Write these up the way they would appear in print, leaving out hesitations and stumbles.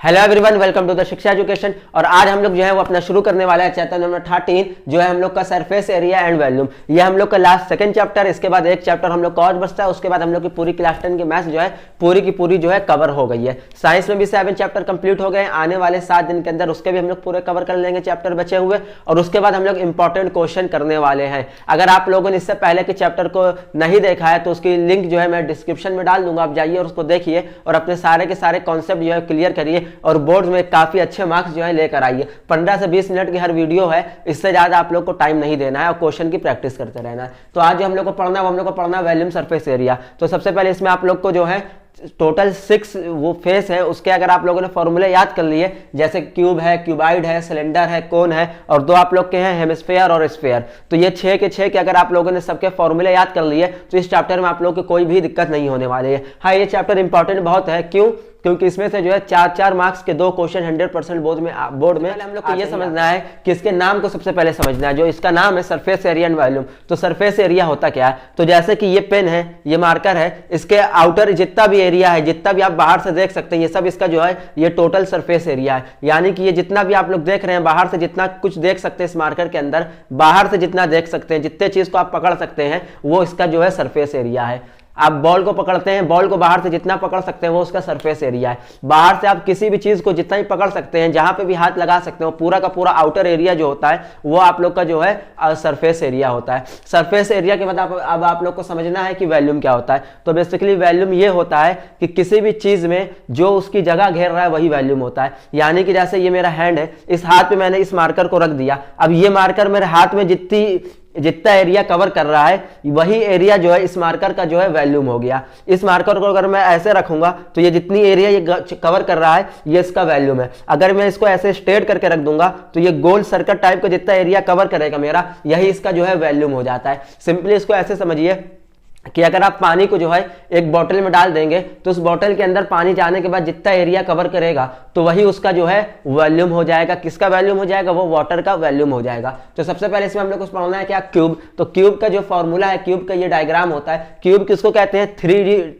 Hello everyone, welcome to the Shiksha education. और आज हम लोग जो है वो अपना शुरू करने वाला है चैप्टर नंबर 13 जो है हम लोग का सरफेस एरिया एंड वॉल्यूम। ये हम लोग का लास्ट सेकंड चैप्टर, इसके बाद एक चैप्टर हम लोग का और बचता है। उसके बाद हम लोग की पूरी क्लास 10 की मैथ्स जो है पूरी की पूरी जो है कवर हो गई है। साइंस में भी 7 चैप्टर कंप्लीट हो गए। आने वाले 7 दिन के अंदर उसके भी हम लोग पूरे कवर कर लेंगे चैप्टर बचे हुए, और उसके बाद हम लोग इंपॉर्टेंट क्वेश्चन करने वाले हैं। अगर आप लोगों ने इससे पहले के चैप्टर को नहीं देखा है तो उसकी लिंक जो है मैं डिस्क्रिप्शन में डाल दूंगा, आप जाइए और उसको देखिए और अपने सारे के सारे कॉन्सेप्ट जो है क्लियर करिए और बोर्ड में काफी अच्छे मार्क्स जो है लेकर आइए। 15 से 20 मिनट की हर वीडियो है, इससे ज्यादा आप लोग को टाइम नहीं देना है और क्वेश्चन की प्रैक्टिस करते रहना है। तो आज जो हम लोग को पढ़ना है वो हम लोग को पढ़ना है वॉल्यूम सरफेस एरिया। तो सबसे पहले इसमें आप लोग को जो है टोटल 6 वो फेस है, उसके अगर आप लोगों ने फॉर्मूले याद कर लिए, जैसे क्यूब है, क्यूबाइड है, सिलेंडर है, कोन है, और 2 आप लोग के हैं हेमिस्फीयर और स्फीयर। तो ये 6 के 6 के अगर आप लोगों ने सबके फॉर्मूले याद कर लिए तो इस चैप्टर में आप लोग को कोई भी दिक्कत नहीं होने वाली है। हाँ, ये चैप्टर इंपॉर्टेंट बहुत है। क्यों? क्योंकि इसमें से जो है 4-4 मार्क्स के 2 क्वेश्चन 100% बोर्ड में हम लोग को ये समझना है कि इसके नाम को सबसे पहले समझना है। जो इसका नाम है सरफेस एरिया एंड वॉल्यूम। तो सरफेस एरिया होता क्या है? तो जैसे कि ये पेन है, ये मार्कर है, इसके आउटर जितना भी एरिया है, जितना भी आप बाहर से देख सकते हैं, ये सब इसका जो है ये टोटल सरफेस एरिया है। यानी कि ये जितना भी आप लोग देख रहे हैं बाहर से, जितना कुछ देख सकते हैं इस मार्कर के अंदर, बाहर से जितना देख सकते हैं, जितने चीज को आप पकड़ सकते हैं, वो इसका जो है सरफेस एरिया है। आप बॉल को पकड़ते हैं, बॉल को बाहर से जितना पकड़ सकते हैं वो उसका सरफेस एरिया है। बाहर से आप किसी भी चीज को जितना ही पकड़ सकते हैं, जहां पे भी हाथ लगा सकते हैं, वो पूरा का पूरा आउटर एरिया जो होता है वो आप लोग का जो है सरफेस एरिया होता है। सरफेस एरिया के बाद अब आप लोग को समझना है कि वॉल्यूम क्या होता है। तो बेसिकली वॉल्यूम ये होता है कि किसी भी चीज में जो उसकी जगह घेर रहा है वही वॉल्यूम होता है। यानी कि जैसे ये मेरा हैंड है, इस हाथ पे मैंने इस मार्कर को रख दिया, अब ये मार्कर मेरे हाथ में जितना एरिया कवर कर रहा है वही एरिया जो है इस मार्कर का जो है वॉल्यूम हो गया। इस मार्कर को अगर मैं ऐसे रखूंगा तो ये जितनी एरिया ये कवर कर रहा है ये इसका वॉल्यूम है। अगर मैं इसको ऐसे स्ट्रेट करके रख दूंगा तो ये गोल सर्कल टाइप का जितना एरिया कवर करेगा मेरा, यही इसका जो है वॉल्यूम हो जाता है। सिंपली इसको ऐसे समझिए कि अगर आप पानी को जो है एक बोतल में डाल देंगे तो उस बोतल के अंदर पानी जाने के बाद जितना एरिया कवर करेगा तो वही उसका जो है वॉल्यूम हो जाएगा। किसका वॉल्यूम हो जाएगा? वो वाटर का वॉल्यूम हो जाएगा। तो सबसे पहले इसमें हम लोग को पढ़ना है क्या? क्यूब। तो क्यूब का जो फॉर्मूला है, क्यूब का ये डायग्राम होता है। क्यूब किसको कहते हैं?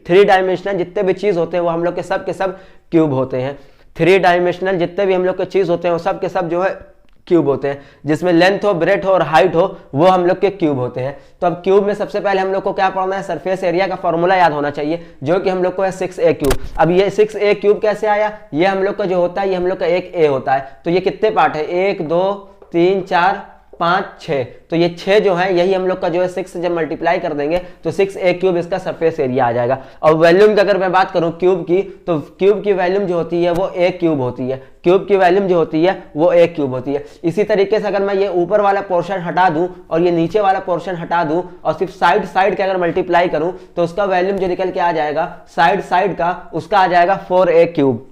3 डायमेंशनल जितने भी चीज होते हैं वो हम लोग के सब क्यूब होते हैं। 3 डायमेंशनल जितने भी हम लोग के चीज होते हैं वो सब के सब जो है क्यूब होते हैं, जिसमें लेंथ हो, ब्रेथ हो और हाइट हो, वो हम लोग के क्यूब होते हैं। तो अब क्यूब में सबसे पहले हम लोग को क्या पढ़ना है? सरफेस एरिया का फॉर्मूला याद होना चाहिए, जो कि हम लोग को है 6a क्यूब। अब ये 6a क्यूब कैसे आया? ये हम लोग का जो होता है ये हम लोग का एक a होता है। तो ये कितने पार्ट है? 1 2 3 4 5 6। तो ये 6 जो है यही हम लोग का जो है 6 से जब मल्टीप्लाई कर देंगे तो 6a क्यूब इसका सरफेस एरिया आ जाएगा। और वॉल्यूम की अगर मैं बात करूं क्यूब की, तो क्यूब की वॉल्यूम जो होती है वो a क्यूब होती है। क्यूब की वॉल्यूम जो होती है वो a क्यूब होती है। इसी तरीके से अगर मैं ये ऊपर वाला पोर्शन हटा दूं और ये नीचे वाला पोर्शन हटा दूं और सिर्फ साइड के अगर मल्टीप्लाई करूं तो उसका वॉल्यूम जो निकल के आ जाएगा साइड का, उसका आ जाएगा 4a क्यूब।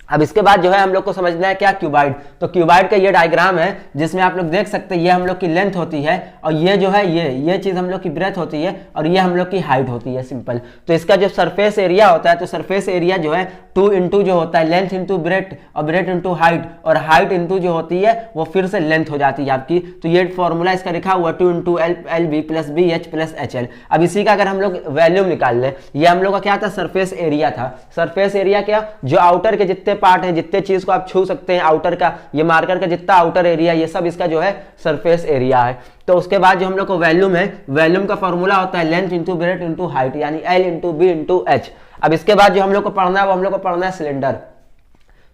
अब इसके बाद जो है हम लोग को समझना है क्या? क्यूबाइड। तो क्यूबाइड का ये डायग्राम है जिसमें आप लोग देख सकते हैं ये हम लोग की लेंथ होती है और ये जो है ये चीज हम लोग की ब्रेथ होती है और ये हम लोग की हाइट होती है। सिंपल। तो इसका जो सरफेस एरिया होता है, तो सरफेस एरिया जो है 2 इंटू जो होता है लेंथ इंटू ब्रेथ और ब्रेथ इंटू हाइट, और हाइट इंटू जो होती है वो फिर से लेंथ हो जाती है आपकी। तो ये फॉर्मूला इसका लिखा हुआ 2 into L B plus B H plus H L. अब इसी का अगर हम लोग वॉल्यूम निकाल लें, ये हम लोग का क्या था? सरफेस एरिया था। सरफेस एरिया क्या? जो आउटर के जितने पार्ट है, जितने चीज को आप छू सकते हैं आउटर का, ये मार्कर का जितना आउटर एरिया, ये सब इसका जो है सरफेस एरिया है। तो उसके बाद जो हम लोग को वॉल्यूम है, वॉल्यूम का फॉर्मूला होता है length into breadth into height, यानी L into B into H. अब इसके बाद जो हम लोग को पढ़ना है वो हम लोग को पढ़ना है सिलेंडर।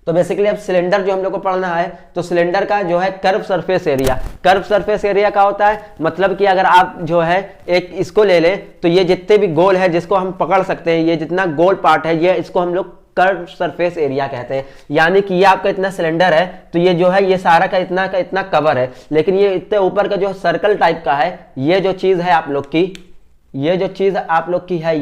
तो बेसिकली अब सिलेंडर जो हम लोग को पढ़ना है, तो सिलेंडर का जो है curve surface area. Curve surface area का होता है मतलब कि अगर आप जो है एक इसको ले लें तो ये जितने भी गोल है जिसको हम पकड़ सकते हैं, ये जितना गोल पार्ट है ये इसको हम लोग कर्व सरफेस एरिया कहते हैं। यानी कि ये आपका इतना सिलेंडर है तो ये जो है ये सारा का इतना कवर है, लेकिन ये इतने ऊपर का जो सर्कल टाइप का है, ये जो चीज है आप लोग की, ये जो चीज आप लोग की है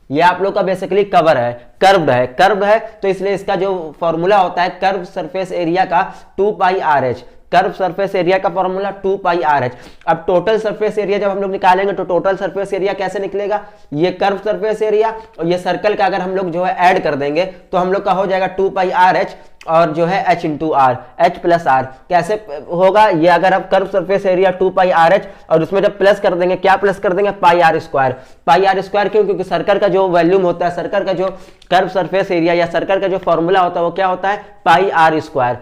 ये आप लोग का बेसिकली कवर है, कर्व है। तो इसलिए इसका जो फॉर्मूला होता है कर्व सरफेस एरिया का 2πRh। कर्व सरफेस एरिया का फॉर्मूला 2πRh। अब टोटल सरफेस एरिया जब हम लोग निकालेंगे तो टोटल सरफेस एरिया कैसे निकलेगा? ये कर्व सरफेस एरिया और ये सर्कल का अगर हम लोग जो है ऐड कर देंगे तो हम लोग का हो जाएगा 2πRh। और जो है h into R, h plus R. कैसे होगा ये, अगर आप curve surface area 2 pi r h और उसमें जब प्लस कर देंगे, क्या प्लस कर देंगे, pi r square. Pi r square क्यों, क्योंकि सर्कल का जो वॉल्यूम होता है, सर्कल का जो कर्व सरफेस एरिया या सर्कल का जो फॉर्मूला होता है वो क्या होता है, पाई आर स्क्वायर।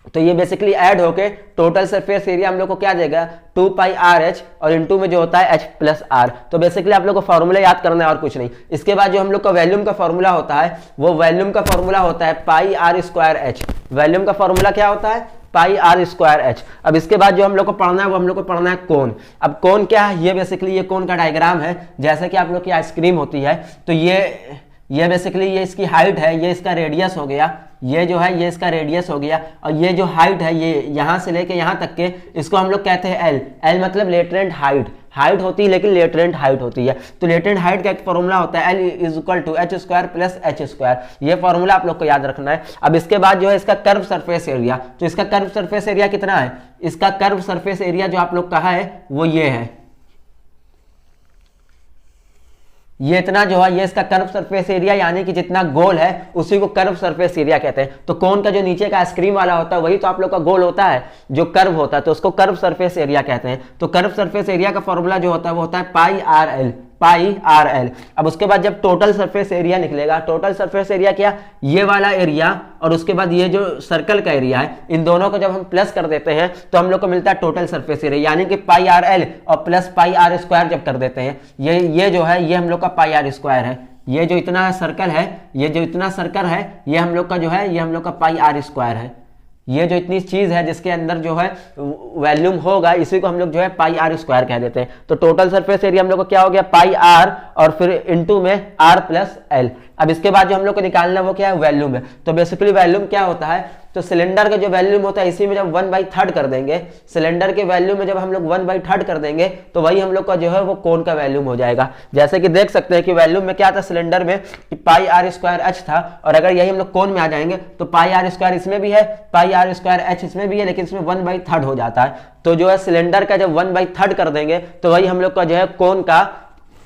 तो ये बेसिकली ऐड होके टोटल सरफेस एरिया हम लोग को क्या देगा, 2 पाई आर एच और इनटू में जो होता है h प्लस आर। तो बेसिकली आप लोग को फॉर्मूला याद करना है और कुछ नहीं। इसके बाद जो हम लोग का वॉल्यूम का फॉर्मूला होता है, वो वॉल्यूम का फॉर्मूला होता है pi r square H. Volume का फॉर्मूला क्या होता है, पाई आर स्क्वायर एच। अब इसके बाद जो हम लोग को पढ़ना है वो हम लोग को पढ़ना है कोण। अब कोण क्या है, ये बेसिकली ये कोण का डायग्राम है। जैसे कि आप लोग की आइसक्रीम होती है, तो ये बेसिकली ये इसकी हाइट है, ये इसका रेडियस हो गया, ये जो है ये इसका रेडियस हो गया, और ये जो हाइट है ये यहाँ से लेके यहाँ तक के, इसको हम लोग कहते हैं एल। एल मतलब लेटरेंट हाइट, हाइट होती है लेकिन लेटरेंट हाइट होती है। तो लेटरेंट हाइट का एक फॉर्मूला होता है l is equal to h square plus h square. ये फॉर्मूला आप लोग को याद रखना है। अब इसके बाद जो है इसका कर्व सरफेस एरिया, तो इसका कर्व सरफेस एरिया कितना है, इसका कर्व सरफेस एरिया जो आप लोग कहा है वो ये है, ये इतना जो है ये इसका कर्व सरफेस एरिया, यानी कि जितना गोल है उसी को कर्व सरफेस एरिया कहते हैं। तो कोन का जो नीचे का आइसक्रीम वाला होता है वही तो आप लोग का गोल होता है, जो कर्व होता है, तो उसको कर्व सरफेस एरिया कहते हैं। तो कर्व सरफेस एरिया का फॉर्मूला जो होता है वो होता है पाई आर एल, पाई आर एल। अब उसके बाद जब टोटल सरफेस एरिया निकलेगा, टोटल सरफेस एरिया क्या, ये वाला एरिया और उसके बाद ये जो सर्कल का एरिया है, इन दोनों को जब हम प्लस कर देते हैं तो हम लोग को मिलता है टोटल सरफेस एरिया, यानी कि पाई आर एल और प्लस पाई आर स्क्वायर जब कर देते हैं, ये जो है ये हम लोग का पाई आर स्क्वायर है। ये जो इतना सर्कल है, ये जो इतना सर्कल है, ये हम लोग का जो है ये हम लोग का पाई आर स्क्वायर है। ये जो इतनी चीज है जिसके अंदर जो है वॉल्यूम होगा, इसी को हम लोग जो है पाई आर स्क्वायर कह देते हैं। तो टोटल सरफेस एरिया हम लोग को क्या हो गया, पाई आर और फिर इनटू में आर प्लस एल। अब इसके बाद जो हम लोग को निकालना है वो क्या है, वॉल्यूम है। तो बेसिकली वॉल्यूम क्या होता है, तो सिलेंडर का जो वॉल्यूम होता है इसी में जब 1/3 कर देंगे, सिलेंडर के वॉल्यूम में जब हम लोग 1/3 कर देंगे तो वही हम लोग का जो है वो कोन का वॉल्यूम हो जाएगा। जैसे कि देख सकते हैं कि वॉल्यूम में क्या था सिलेंडर में, कि पाई आर स्क्वायर एच था, और अगर यही हम लोग कोन में आ जाएंगे तो पाई आर स्क्वायर इसमें भी है, पाई आर स्क्वायर एच इसमें भी है, लेकिन इसमें 1/3 हो जाता है। तो जो है सिलेंडर का जब 1/3 कर देंगे तो वही हम लोग का जो है कोन का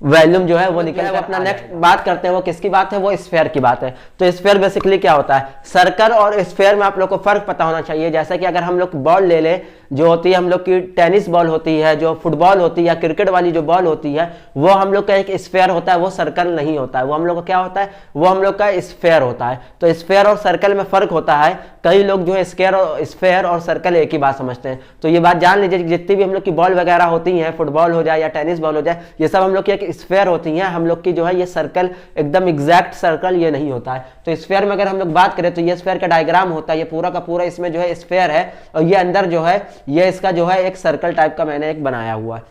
वॉल्यूम जो है वो निकल जाएगा। अपना नेक्स्ट बात करते हैं, वो किसकी बात है, वो स्फेयर की बात है। तो स्फेयर बेसिकली क्या होता है, सर्कल और स्फेयर में आप लोग को फर्क पता होना चाहिए। जैसा कि अगर हम लोग बॉल ले ले, जो होती है हम लोग की टेनिस बॉल होती है, जो फुटबॉल होती है या क्रिकेट वाली जो बॉल होती है, वो हम लोग का एक स्फेयर होता है, वो सर्कल नहीं होता है। वो हम लोग का क्या होता है, वो हम लोग का स्फेयर होता है। तो स्फेयर और सर्कल में फर्क होता है। कई लोग जो है स्फेयर और सर्कल एक ही बात समझते हैं। तो ये बात जान लीजिए, जितनी भी हम लोग की बॉल वगैरह होती हैं, फुटबॉल हो जाए या टेनिस बॉल हो जाए, ये सब हम लोग की एक स्फेयर होती हैं। हम लोग की जो है ये सर्कल एकदम एग्जैक्ट सर्कल ये नहीं होता है। तो स्फेयर में अगर हम लोग बात करें तो ये स्फेयर का डायग्राम होता है, ये पूरा का पूरा इसमें जो है स्फेयर है, और ये अंदर जो है ये इसका जो है एक सर्कल टाइप का मैंने एक बनाया हुआ है।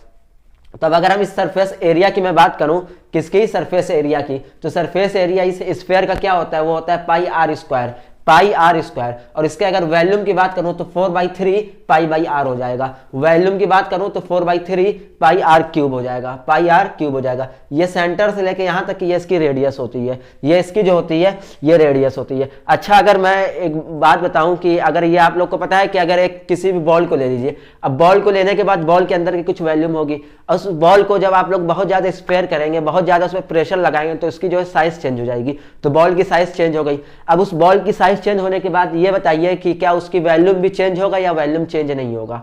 तब अगर हम इस सरफेस एरिया की मैं बात करूं, किसकी, सरफेस एरिया की, तो सरफेस एरिया इस स्फेयर का क्या होता है, वो होता है pi r square, pi r square. और इसके अगर वॉल्यूम की बात करूं तो 4/3 पाई बाई आर हो जाएगा। वॉल्यूम की बात करूं तो 4/3 पाई आर क्यूब हो जाएगा, पाई आर क्यूब हो जाएगा। ये सेंटर से लेके यहां तक की ये इसकी रेडियस होती है, ये इसकी जो होती है ये रेडियस होती है। अच्छा, अगर मैं एक बात बताऊं कि अगर ये आप लोग को पता है कि अगर एक किसी भी बॉल को ले लीजिए, अब बॉल को लेने के बाद बॉल के अंदर की कुछ वॉल्यूम होगी, और उस बॉल को जब आप लोग बहुत ज्यादा स्पेयर करेंगे, बहुत ज्यादा उसमें प्रेशर लगाएंगे, तो इसकी जो है साइज चेंज हो जाएगी। तो बॉल की साइज चेंज हो गई। अब उस बॉल की साइज चेंज होने के बाद ये बताइए कि क्या उसकी वॉल्यूम भी चेंज होगा या वॉल्यूम चेंज नहीं होगा।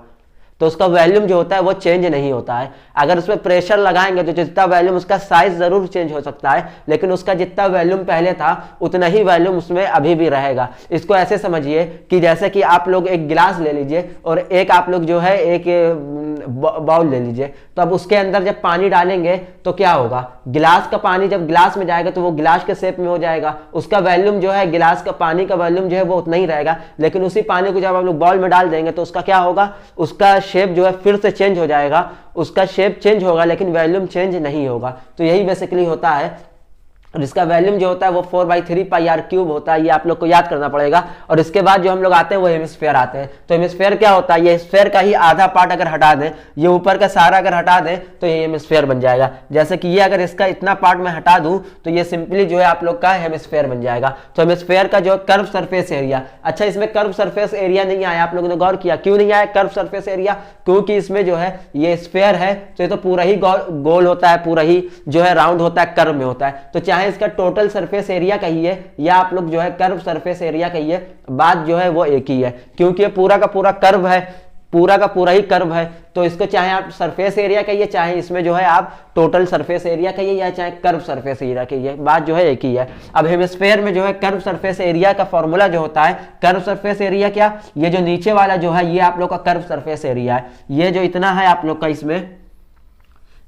तो उसका वॉल्यूम जो होता है वो चेंज नहीं होता है। अगर उसमें प्रेशर लगाएंगे तो जितना वॉल्यूम, उसका साइज जरूर चेंज हो सकता है, लेकिन उसका जितना वॉल्यूम पहले था उतना ही वॉल्यूम उसमें अभी भी रहेगा। इसको ऐसे समझिए कि जैसे कि आप लोग एक गिलास ले लीजिए और एक आप लोग जो है एक बाउल ले लीजिए, तो अब उसके अंदर जब पानी डालेंगे तो क्या होगा, गिलास का पानी जब गिलास में जाएगा तो वो गिलास के शेप में हो जाएगा। उसका वॉल्यूम जो है, गिलास का पानी का वॉल्यूम जो है वो उतना ही रहेगा, लेकिन उसी पानी को जब आप लोग बॉल में डाल देंगे तो उसका क्या होगा, उसका शेप जो है फिर से चेंज हो जाएगा, उसका शेप चेंज होगा लेकिन वॉल्यूम चेंज नहीं होगा। तो यही बेसिकली होता है। और इसका वॉल्यूम जो होता है वो 4/3 पाई आर क्यूब होता है, ये आप लोग को याद करना पड़ेगा। और इसके बाद जो हम लोग आते हैं वो हेमिस्फेयर आते हैं। तो हेमिस्फेयर क्या होता है, ये स्फेयर का ही आधा पार्ट अगर हटा दें, ये ऊपर का सारा अगर हटा दें तो ये हेमिस्फेयर बन जाएगा। जैसे कि ये अगर इसका इतना पार्ट मैं हटा दूं तो ये सिंपली जो है आप लोग का हेमिस्फेयर बन जाएगा। तो हेमिस्फेयर का जो कर्व सरफेस एरिया, अच्छा इसमें कर्व सरफेस एरिया नहीं आया, आप लोगों ने गौर किया क्यों नहीं आया कर्व सरफेस एरिया, क्योंकि इसमें जो है ये स्फेयर है तो ये तो पूरा ही गोल होता है, पूरा ही जो है राउंड होता है, कर्व में होता है। तो चाहे चाहे इसका टोटल सरफेस एरिया कहिए या आप लोग जो है कर्व सरफेस एरिया कहिए, बात जो है वो एक ही है, क्योंकि ये पूरा का पूरा कर्व है, पूरा का पूरा ही कर्व है। तो इसको चाहे आप सरफेस एरिया कहिए, चाहे इसमें जो है आप टोटल सरफेस एरिया कहिए, या चाहे कर्व सरफेस एरिया कहिए, बात जो है एक ही है। अब हेमिस्फेयर में जो है कर्व सरफेस एरिया का फॉर्मूला जो होता है, कर्व सरफेस एरिया क्या, ये जो नीचे वाला जो है ये आप लोग का कर्व सरफेस एरिया है, ये जो इतना है आप लोग का इसमें,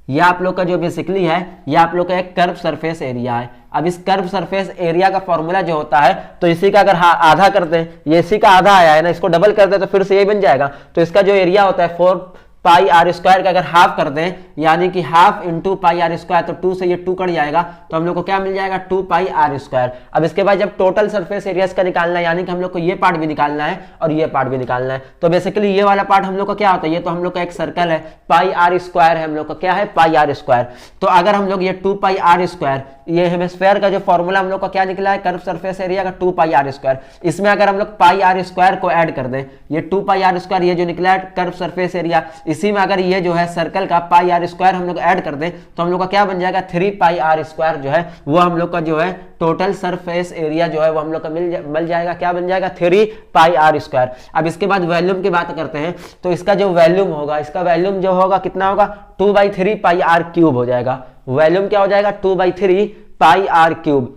ये आप लोग का जो बेसिकली है ये आप लोग का एक कर्व सरफेस एरिया है। अब इस कर्व सरफेस एरिया का फॉर्मूला जो होता है, तो इसी का अगर आधा करते हैं, ये इसी का आधा आया है ना, इसको डबल करते हैं तो फिर से ये बन जाएगा। तो इसका जो एरिया होता है 4 पाई आर स्क्वायर का अगर हाफ कर दें, यानी कि half into pi r square, तो 2 से ये 2 कट जाएगा, तो हम लोग को क्या मिल जाएगा 2 पाई आर स्क्वायर। अब इसके बाद जब टोटल सरफेस एरिया का निकालना है, यानी कि हम लोग को ये पार्ट भी निकालना है और ये पार्ट भी निकालना है, तो बेसिकली ये वाला पार्ट हम लोग का क्या होता है, ये तो हम लोग का एक सर्कल है, पाई आर स्क्वायर है, हम लोग का क्या है पाई आर स्क्वायर। तो अगर हम लोग ये 2 पाई आर स्क्वायर, ये हेमिस्फेयर का जो फॉर्मूला हम लोग का क्या निकला है कर्व सरफेस एरिया का 2 पाई आर स्क्वायर, इसमें अगर हम लोग पाई आर स्क्वायर को ऐड कर दें, ये 2 पाई आर स्क्वायर ये जो निकला है कर्व सरफेस एरिया, इसी में अगर ये जो है सर्कल का पाई आर स्क्वायर हम लोग ऐड कर दें, तो हम लोग का क्या बन जाएगा 3 पाई आर स्क्वायर जो है वो हम लोग का जो है टोटल सरफेस एरिया जो है वो हम लोग का मिल जाएगा, क्या बन जाएगा 3 पाई आर स्क्वायर। अब इसके बाद वॉल्यूम की बात करते हैं, तो इसका जो वॉल्यूम होगा, इसका वॉल्यूम जो होगा कितना होगा 2/3 पाई आर क्यूब हो जाएगा। वॉल्यूम क्या हो जाएगा 2/3 पाई आर क्यूब।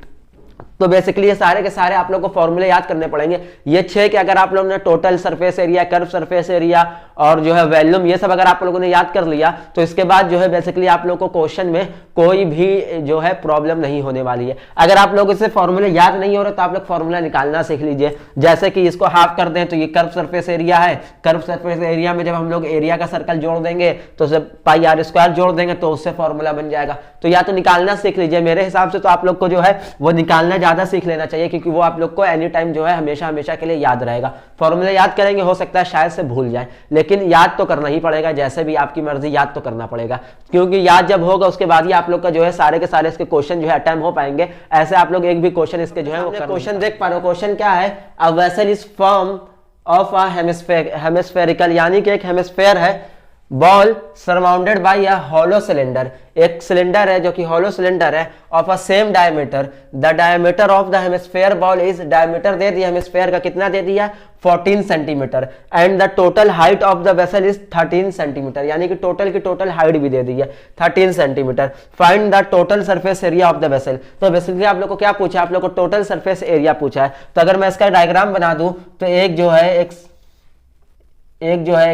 तो बेसिकली ये सारे के सारे आप लोग को फॉर्मूले याद करने पड़ेंगे। ये 6 के अगर आप लोगों ने total surface area, curve surface area और जो है वॉल्यूम, ये सब अगर आप लोगों ने याद कर लिया, तो इसके बाद जो है बेसिकली आप लोग को क्वेश्चन में कोई भी जो है प्रॉब्लम नहीं होने वाली है। अगर आप लोग इसे फॉर्मूले याद नहीं हो रहे तो आप लोग फॉर्मूला निकालना सीख लीजिए। जैसे कि इसको हाफ कर दें तो ये कर्व सरफेस एरिया है, कर्व सरफेस एरिया में जब हम लोग एरिया का सर्कल जोड़ देंगे तो जब पाई आर स्क्वायर जोड़ देंगे तो उससे फॉर्मूला बन जाएगा। तो या तो निकालना सीख लीजिए, मेरे हिसाब से तो आप लोग को जो है वो निकालना ज्यादा सीख लेना चाहिए, क्योंकि वो आप लोग को एनी टाइम जो है हमेशा हमेशा के लिए याद रहेगा। फॉर्मूला याद करेंगे, हो सकता है शायद से भूल जाए, लेकिन याद तो करना ही पड़ेगा, जैसे भी आपकी मर्जी याद तो करना पड़ेगा, क्योंकि याद जब होगा उसके बाद ही आप लोग का जो है सारे के सारे इसके क्वेश्चन जो है अटेम्प्ट हो पाएंगे। ऐसे आप लोग एक भी क्वेश्चन इसके जो है वो क्वेश्चन देख पा रहे हो। क्वेश्चन क्या है, a vessel is form of a hemispherical, यानी कि एक हेमिस्फेयर है, ball surrounded by a hollow cylinder, एक सिलेंडर है जो कि हॉलो सिलेंडर है, of a same diameter, the diameter of the hemisphere ball is, diameter दे दिया हेमिस्फेयर का, कितना दे दिया 14 centimetre, and the total height of the vessel is 13 centimetre, यानी कि टोटल की टोटल हाइट भी दे दी है 13 centimetre. Find the total surface area of the vessel. तो बेसिकली आप लोग को क्या पूछा, आप लोग को टोटल सरफेस एरिया पूछा है। तो अगर मैं इसका डायग्राम बना दूं तो एक जो है एक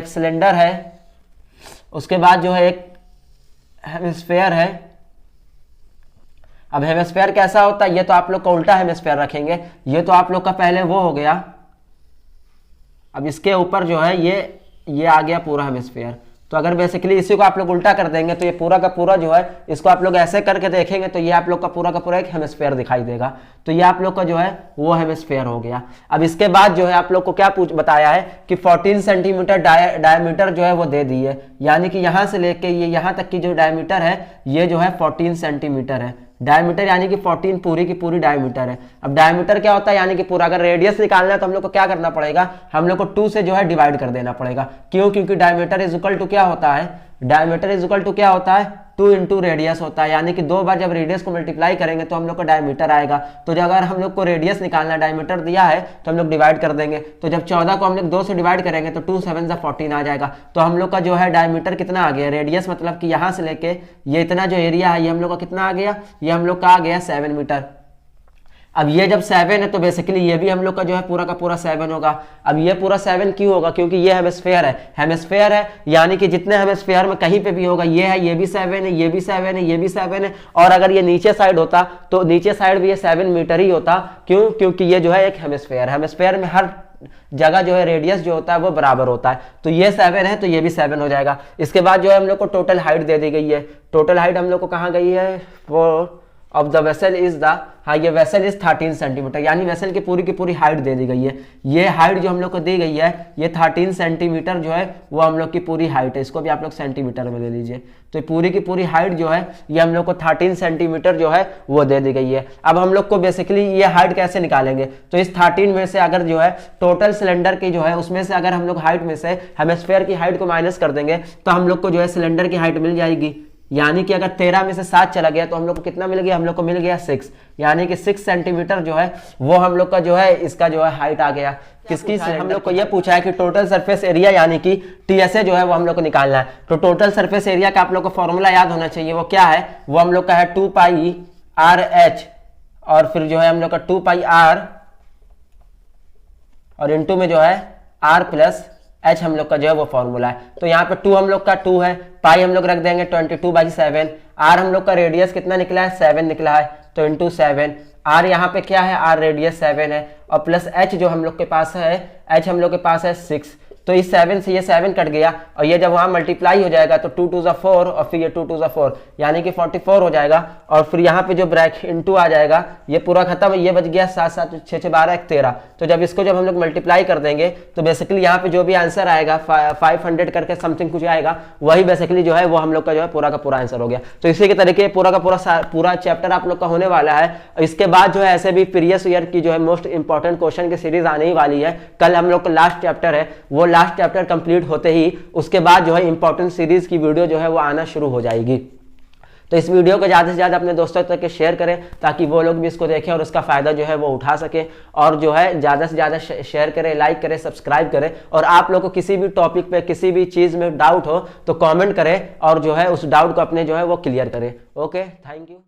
सिलेंडर है, उसके बाद जो है एक हेमिस्फेयर है। अब हेमिस्फेयर कैसा होता है, ये तो आप लोग का उल्टा हेमिस्फेयर रखेंगे, ये तो आप लोग का पहले वो हो गया, अब इसके ऊपर जो है ये आ गया पूरा हेमिस्फेयर। तो अगर बेसिकली इसी को आप लोग उल्टा कर देंगे तो ये पूरा का पूरा जो है, इसको आप लोग ऐसे करके देखेंगे तो ये आप लोग का पूरा एक हेमिस्फेयर दिखाई देगा। तो ये आप लोग का जो है वो हेमिस्फेयर हो गया। अब इसके बाद जो है आप लोग को क्या बताया है कि 14 सेंटीमीटर डायमीटर जो है वो दे दी है, यानी कि यहां से लेके ये यहां तक की जो डायमीटर है ये जो है 14 सेंटीमीटर है डायमीटर, यानी कि 14 पूरी की पूरी डायमीटर है। अब डायमीटर क्या होता है, यानी कि पूरा। अगर रेडियस निकालना है तो हम लोग को क्या करना पड़ेगा, हम लोग को 2 से जो है डिवाइड कर देना पड़ेगा। क्यों, क्योंकि डायमीटर इज इक्वल टू क्या होता है, डायमीटर इज इक्वल टू क्या होता है 2 इंटू रेडियस होता है, यानी कि 2 बार जब रेडियस को मल्टीप्लाई करेंगे तो हम लोग का डायमीटर आएगा। तो जब अगर हम लोग को रेडियस निकालना, डायमीटर दिया है तो हम लोग डिवाइड कर देंगे, तो जब 14 को हम लोग 2 से डिवाइड करेंगे तो 2 7 जा 14 आ जाएगा। तो हम लोग का जो है डायमीटर कितना आ गया, रेडियस मतलब कि यहाँ से लेके ये इतना जो एरिया है ये हम लोग का कितना आ गया, ये हम लोग का आ गया 7 मीटर। अब ये जब 7 है तो बेसिकली ये भी हम लोग का जो है पूरा का पूरा 7 होगा। अब ये पूरा 7 क्यों होगा, क्योंकि ये हेमिस्फेयर है, हेमिस्फेयर है यानी कि जितने हेमिस्फेयर में कहीं पे भी होगा ये है, ये भी 7 है, ये भी 7 है, ये भी 7 है। और अगर ये नीचे साइड होता तो नीचे साइड भी ये 7 मीटर ही होता। क्यों, क्योंकि ये जो है एक हेमिस्फेयर, हेमिस्फेयर में हर जगह जो है रेडियस जो होता है वो बराबर होता है। तो ये 7 है तो ये भी 7 हो जाएगा। इसके बाद जो है हम लोग को टोटल हाइट दे दी गई है। टोटल हाइट हम लोग को कहाँ गई है, वो of the vessel is the, हाँ ये वेसल इज 13 सेंटीमीटर, यानी वेसल की पूरी हाइट दे दी गई है। ये हाइट जो हम लोग को दी गई है ये 13 सेंटीमीटर जो है वो हम लोग की पूरी हाइट है। इसको भी आप लोग सेंटीमीटर में ले लीजिए। तो पूरी की पूरी हाइट जो है ये हम लोग को 13 सेंटीमीटर जो है वो दे दी गई है। अब हम लोग को बेसिकली ये हाइट कैसे निकालेंगे, तो इस 13 में से अगर जो है टोटल सिलेंडर की जो है उसमें से अगर हम लोग हाइट में से हेमिस्फेयर की हाइट को माइनस कर देंगे तो हम लोग को जो है सिलेंडर की हाइट मिल जाएगी। यानी कि अगर 13 में से 7 चला गया तो हम लोग को कितना मिल गया, हम लोग को मिल गया 6, यानी कि 6 सेंटीमीटर जो है वो हम लोग का जो है इसका जो है हाइट आ गया। किसकी हम लोग को यह पूछा है कि टोटल सरफेस एरिया यानी कि टीएसए जो है वो हम लोग को निकालना है। तो टोटल सरफेस एरिया का आप लोग को फॉर्मूला याद होना चाहिए, वो क्या है, वो हम लोग का है 2 पाई आर एच और फिर जो है हम लोग का 2 पाई आर और इनटू में जो है आर प्लस एच हम लोग का जो है वो फॉर्मूला है। तो यहाँ पे 2 हम लोग का 2 है, पाई हम लोग रख देंगे 22/7, आर हम लोग का रेडियस कितना निकला है 7 निकला है, तो इंटू 7, आर यहाँ पे क्या है, आर रेडियस 7 है और प्लस एच जो हम लोग के पास है, एच हम लोग के पास है 6, तो इस 7 से ये 7 कट गया और ये जब वहां मल्टीप्लाई हो जाएगा तो 2 2 जा 4 और फिर ये 2 2 जा 4 यानी कि 44 हो जाएगा और फिर यहाँ पे जो ब्रैकेट इनटू आ जाएगा, ये पूरा खत्म, ये बच गया 7 7 6 6 12 1 13। तो जब इसको जब हम लोग मल्टीप्लाई कर देंगे तो बेसिकली यहाँ पे जो भी आंसर आएगा 500 करके समथिंग कुछ आएगा, वही बेसिकली जो है वो हम लोग का जो है पूरा का पूरा आंसर हो गया। तो इसी के तरीके पूरा का पूरा चैप्टर आप लोग का होने वाला है। इसके बाद जो है ऐसे भी प्रीवियस ईयर की जो है मोस्ट इंपॉर्टेंट क्वेश्चन की सीरीज आने ही वाली है। कल हम लोग का लास्ट चैप्टर है, वो लास्ट चैप्टर कंप्लीट होते ही उसके बाद जो है इंपॉर्टेंट सीरीज की वीडियो जो है वो आना शुरू हो जाएगी। तो इस वीडियो को ज़्यादा से ज़्यादा अपने दोस्तों तक शेयर करें ताकि वो लोग भी इसको देखें और उसका फ़ायदा जो है वो उठा सकें, और जो है ज़्यादा से ज़्यादा शेयर करें, लाइक करें, सब्सक्राइब करें। और आप लोग को किसी भी टॉपिक पे किसी भी चीज़ में डाउट हो तो कमेंट करें और जो है उस डाउट को अपने जो है वो क्लियर करें। Okay, thank you.